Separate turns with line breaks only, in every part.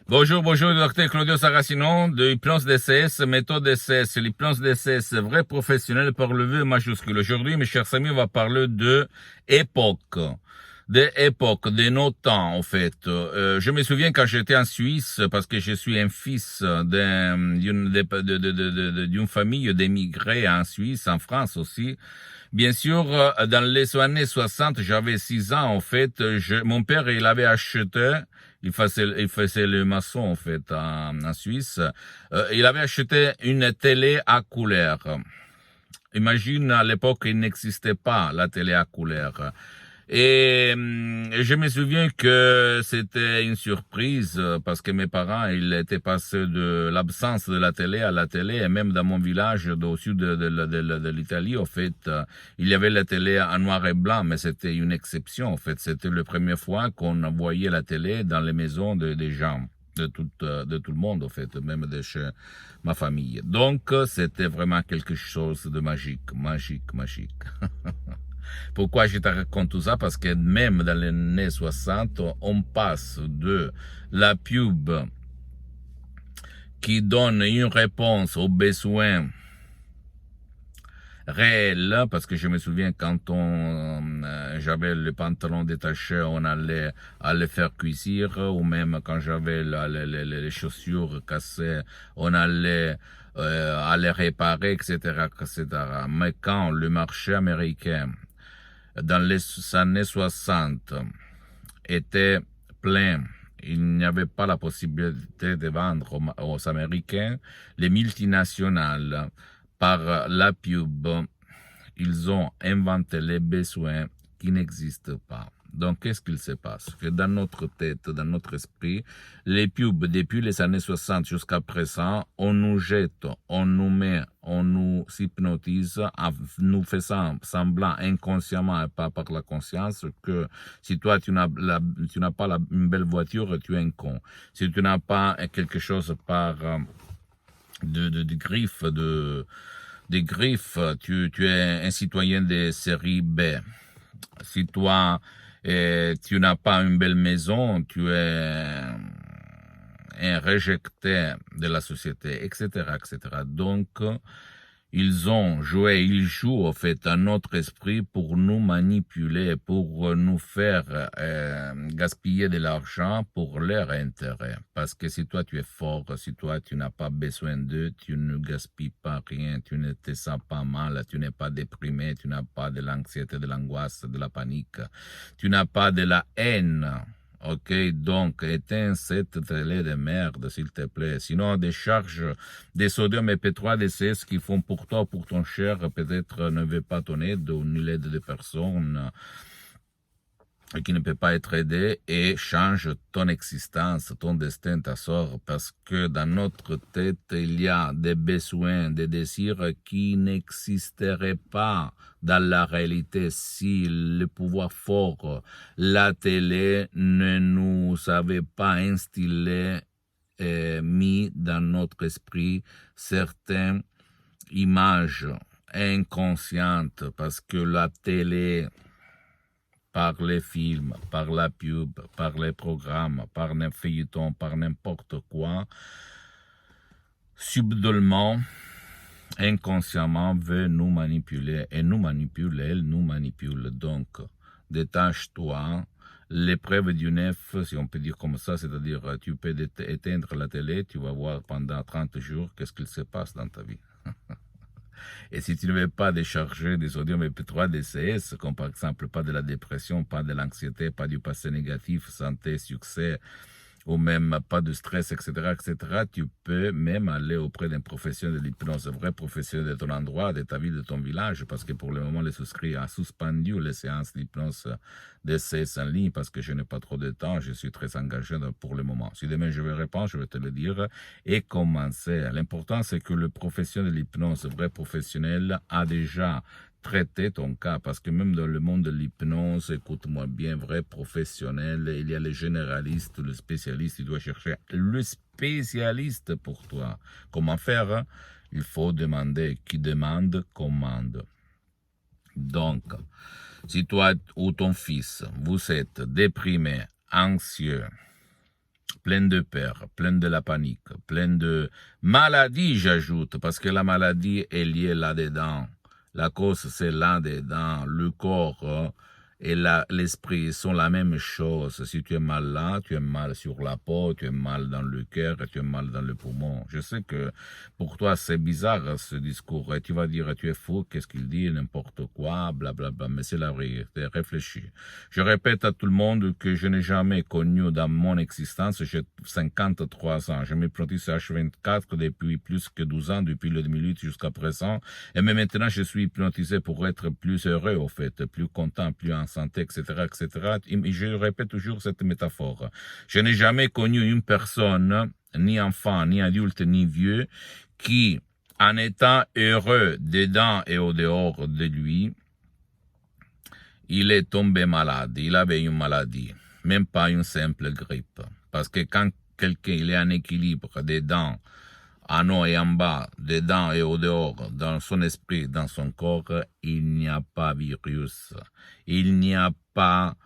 Bonjour, bonjour, docteur Claudio Saracino de Hypnose DCS, méthode DCS. L'hypnose DCS, vrai professionnel par le V majuscule. Aujourd'hui, mes chers amis, on va parler de époque. De nos temps, en fait. Je me souviens quand j'étais en Suisse, parce que je suis un fils d'une famille d'émigrés en Suisse, en France aussi. Bien sûr, dans les années 60, j'avais 6 ans, en fait. Mon père, il avait acheté, il faisait le maçon, en fait, en Suisse. Il avait acheté une télé à couleur. Imagine, à l'époque, il n'existait pas la télé à couleur. Et je me souviens que c'était une surprise parce que mes parents, ils étaient passés de l'absence de la télé à la télé. Et même dans mon village au sud de l'Italie, en fait, il y avait la télé en noir et blanc, mais c'était une exception, en fait. C'était la première fois qu'on voyait la télé dans les maisons des gens. De tout le monde, en fait, même de chez ma famille. Donc, c'était vraiment quelque chose de magique, magique, magique. Pourquoi je te raconte tout ça? Parce que même dans les années 60, on passe de la pub qui donne une réponse aux besoins réels, parce que je me souviens quand j'avais le pantalon détaché, on allait le faire cuisir, ou même quand j'avais les chaussures cassées, on allait les réparer, etc., etc. Mais quand le marché américain dans les années 60 était plein, il n'y avait pas la possibilité de vendre aux Américains, les multinationales, par la pub, ils ont inventé les besoins qui n'existent pas. Donc, qu'est-ce qu'il se passe? Que dans notre tête, dans notre esprit, les pubs, depuis les années 60 jusqu'à présent, on nous jette, on nous met, on nous hypnotise en nous faisant semblant inconsciemment et pas par la conscience que si toi tu n'as pas une belle voiture, tu es un con. Si tu n'as pas quelque chose par de griffes, des griffes, tu es un citoyen de série B. Si toi, tu n'as pas une belle maison, tu es un rejeté de la société, etc., etc. Donc, ils jouent en fait à notre esprit pour nous manipuler, pour nous faire gaspiller de l'argent pour leur intérêt. Parce que si toi tu es fort, si toi tu n'as pas besoin d'eux, tu ne gaspilles pas rien, tu ne te sens pas mal, tu n'es pas déprimé, tu n'as pas de l'anxiété, de l'angoisse, de la panique, tu n'as pas de la haine. Ok, donc éteins cette télé de merde, s'il te plaît. Sinon, des charges des sodium et P3 DCS qui font pour toi, pour ton cher, peut-être ne veut pas ton aide ou ni l'aide de personne qui ne peut pas être aidé et change ton existence, ton destin, ta sort, parce que dans notre tête, il y a des besoins, des désirs qui n'existeraient pas dans la réalité si le pouvoir fort, la télé ne nous avait pas instillé mis dans notre esprit certaines images inconscientes, parce que la télé, par les films, par la pub, par les programmes, par les feuilletons, par n'importe quoi, subtilement, inconsciemment, veut nous manipuler. Et nous manipule, elle nous manipule. Donc, détache-toi. L'épreuve du neuf, si on peut dire comme ça, c'est-à-dire tu peux éteindre la télé, tu vas voir pendant 30 jours qu'est-ce qu'il se passe dans ta vie. Et si tu ne veux pas décharger des sodium MP3 DCS, comme par exemple pas de la dépression, pas de l'anxiété, pas du passé négatif, santé, succès, ou même pas de stress, etc., etc., tu peux même aller auprès d'un professionnel de l'hypnose, un vrai professionnel de ton endroit, de ta ville, de ton village, parce que pour le moment, les souscrits ont suspendu les séances d'hypnose DCS en ligne, parce que je n'ai pas trop de temps, je suis très engagé pour le moment. Si demain je vais répondre, je vais te le dire, et commencer. L'important, c'est que le professionnel de l'hypnose, vrai professionnel, a déjà traiter ton cas, parce que même dans le monde de l'hypnose, écoute-moi bien, vrai professionnel, il y a le généraliste, le spécialiste, tu dois chercher le spécialiste pour toi. Comment faire? Hein? Il faut demander. Qui demande, commande. Donc, si toi ou ton fils, vous êtes déprimé, anxieux, plein de peur, plein de la panique, plein de maladie, j'ajoute, parce que la maladie est liée là-dedans. La cause, c'est là-dedans. Le corps et l'esprit sont la même chose. Si tu es mal là, tu es mal sur la peau, tu es mal dans le cœur, tu es mal dans le poumon. Je sais que pour toi, c'est bizarre ce discours. Et tu vas dire, tu es fou, qu'est-ce qu'il dit, n'importe quoi, blablabla. Mais c'est la vérité, réfléchis. Je répète à tout le monde que je n'ai jamais connu dans mon existence, j'ai 53 ans. Je m'hypnotise H24 depuis plus que 12 ans, depuis le 2008 jusqu'à présent. Et même maintenant, je suis hypnotisé pour être plus heureux, au fait, plus content, plus en santé, etc., etc. Et je répète toujours cette métaphore. Je n'ai jamais connu une personne, ni enfant, ni adulte, ni vieux, qui, en étant heureux dedans et au dehors de lui, il est tombé malade, il avait une maladie, même pas une simple grippe. Parce que quand quelqu'un il est en équilibre dedans, en haut et en bas, dedans et au dehors, dans son esprit, dans son corps, il n'y a pas virus, il n'y a pas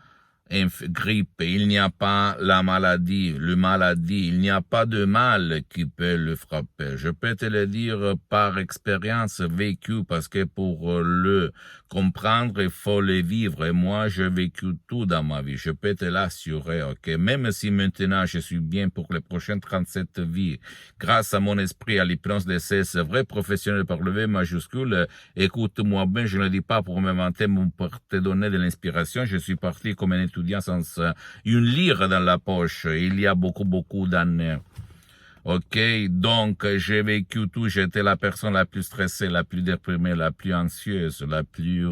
grippe, il n'y a pas la maladie, il n'y a pas de mal qui peut le frapper. Je peux te le dire par expérience vécue, parce que pour le comprendre, il faut le vivre. Et moi, j'ai vécu tout dans ma vie. Je peux te l'assurer, ok? Même si maintenant je suis bien pour les prochaines 37 vies, grâce à mon esprit, à l'hypnose DCS, vrai professionnel par le V majuscule, écoute-moi bien, je ne le dis pas pour me vanter, mais pour te donner de l'inspiration. Je suis parti comme un étudiant sans une lire dans la poche, il y a beaucoup d'années. Ok, donc j'ai vécu tout, j'étais la personne la plus stressée, la plus déprimée, la plus anxieuse, la plus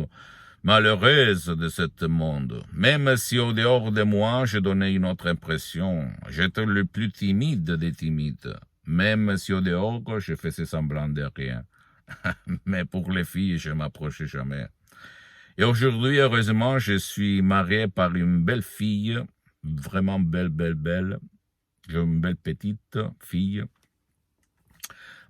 malheureuse de ce monde. Même si au dehors de moi, je donnais une autre impression, j'étais le plus timide des timides. Même si au dehors, je faisais semblant de rien. Mais pour les filles, je m'approchais jamais. Et aujourd'hui, heureusement, je suis marié par une belle fille, vraiment belle. J'ai une belle petite fille.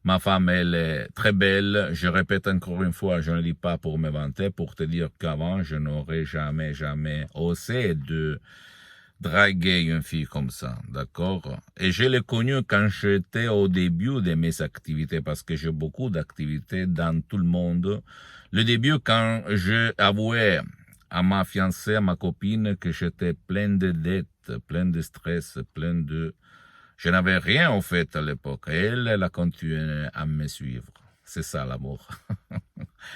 Ma femme, elle est très belle. Je répète encore une fois, je ne le dis pas pour me vanter, pour te dire qu'avant, je n'aurais jamais osé de draguer une fille comme ça, d'accord? Et je l'ai connue quand j'étais au début de mes activités, parce que j'ai beaucoup d'activités dans tout le monde. Le début, quand je avouais à ma fiancée, à ma copine, que j'étais plein de dettes, plein de stress, plein de... Je n'avais rien en fait à l'époque. Elle a continué à me suivre. C'est ça l'amour.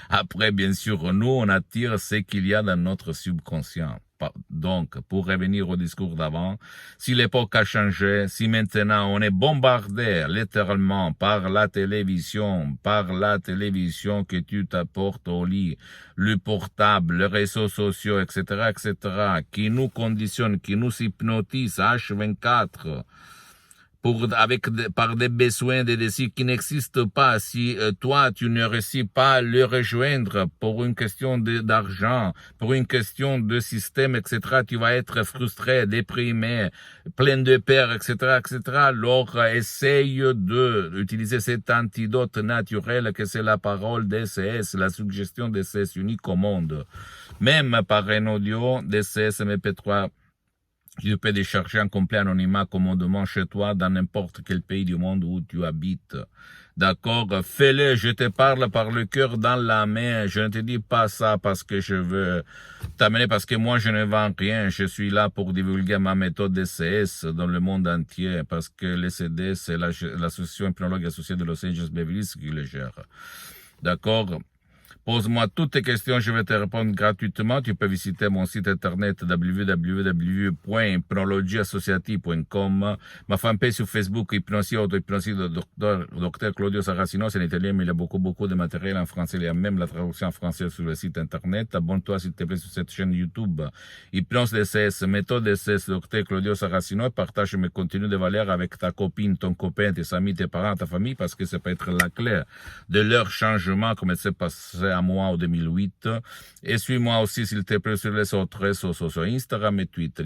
Après, bien sûr, nous, on attire ce qu'il y a dans notre subconscient. Donc, pour revenir au discours d'avant, si l'époque a changé, si maintenant on est bombardé littéralement par la télévision que tu t'apportes au lit, le portable, les réseaux sociaux, etc., qui nous conditionnent, qui nous hypnotisent H24, par des besoins, des désirs qui n'existent pas. Si toi, tu ne réussis pas à le rejoindre pour une question d'argent, pour une question de système, etc., tu vas être frustré, déprimé, plein de peur, etc., Alors, essaye d'utiliser cet antidote naturel que c'est la parole DCS, la suggestion DCS unique au monde. Même par un audio DCS MP3, tu peux décharger en complet anonymat commodément chez toi dans n'importe quel pays du monde où tu habites. D'accord? Fais-le, je te parle par le cœur dans la main. Je ne te dis pas ça parce que je veux t'amener, parce que moi je ne vends rien. Je suis là pour divulguer ma méthode DCS dans le monde entier, parce que les CD, c'est l'association hypnologue associée de Los Angeles Beverly Hills qui le gère. D'accord? Pose-moi toutes tes questions, je vais te répondre gratuitement. Tu peux visiter mon site internet www.hypnologieassociative.com. Ma fanpage sur Facebook, Hypnosie, auto-hypnosie de Dr Claudio Saracino, c'est en italien, mais il y a beaucoup de matériel en français. Il y a même la traduction en français sur le site internet. Abonne-toi s'il te plaît sur cette chaîne YouTube. Hypnose DCS, méthode DCS, Dr Claudio Saracino, et partage mes contenus de valeur avec ta copine, ton copain, tes amis, tes parents, ta famille, parce que ça peut être la clé de leur changement, comme il s'est passé à moi en 2008. Et suis-moi aussi, s'il te plaît, sur les autres réseaux sociaux, Instagram et Twitter.